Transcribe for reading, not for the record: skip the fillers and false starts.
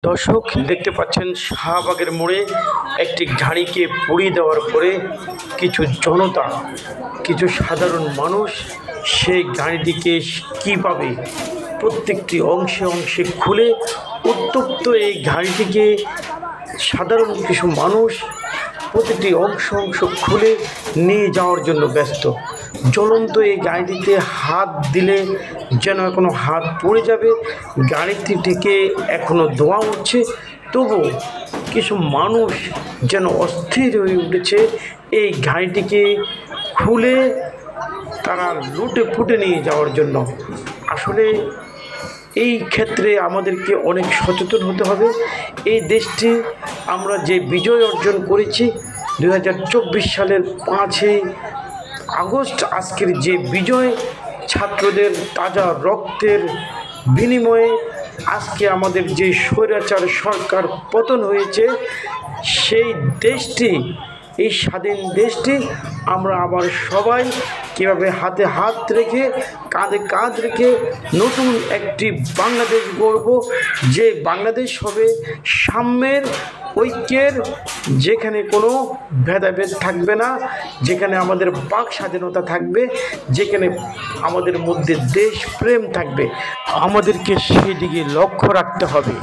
দর্শক দেখতে পাচ্ছেন শাহবাগের মোড়ে একটি গাড়িকে পুড়িয়ে দেওয়ার পরে কিছু জনতা, কিছু সাধারণ মানুষ সেই গাড়িটিকে কীভাবে প্রত্যেকটি অংশে অংশে খুলে উত্তপ্ত এই গাড়িটিকে সাধারণ কিছু মানুষ প্রতিটি অংশ অংশ খুলে নিয়ে যাওয়ার জন্য ব্যস্ত। জ্বলন্ত এই গাড়িটিতে হাত দিলে যেন এখনও হাত পড়ে যাবে। গাড়িটি থেকে এখনও ধোঁয়া উঠছে, তবু কিছু মানুষ যেন অস্থির হয়ে উঠেছে এই গাড়িটিকে খুলে তারা লুটে ফুটে নিয়ে যাওয়ার জন্য। আসলে এই ক্ষেত্রে আমাদেরকে অনেক সচেতন হতে হবে। এই দেশটি আমরা যে বিজয় অর্জন করেছি 2024 সালের 5ই আগস্ট, আজকের যে বিজয়, ছাত্রদের তাজা রক্তের বিনিময়ে আজকে আমাদের যে স্বৈরাচার সরকার পতন হয়েছে, সেই দেশটি, এই স্বাধীন দেশটি আমরা আবার সবাই কীভাবে হাতে হাত রেখে কাঁধে কাঁধ রেখে নতুন একটি বাংলাদেশ গড়ব, যে বাংলাদেশ হবে সাম্যের, ঐক্যের, যেখানে কোনো ভেদাভেদ থাকবে না, যেখানে আমাদের বাক স্বাধীনতা থাকবে, যেখানে আমাদের মধ্যে দেশপ্রেম থাকবে। আমাদেরকে সেদিকে লক্ষ্য রাখতে হবে।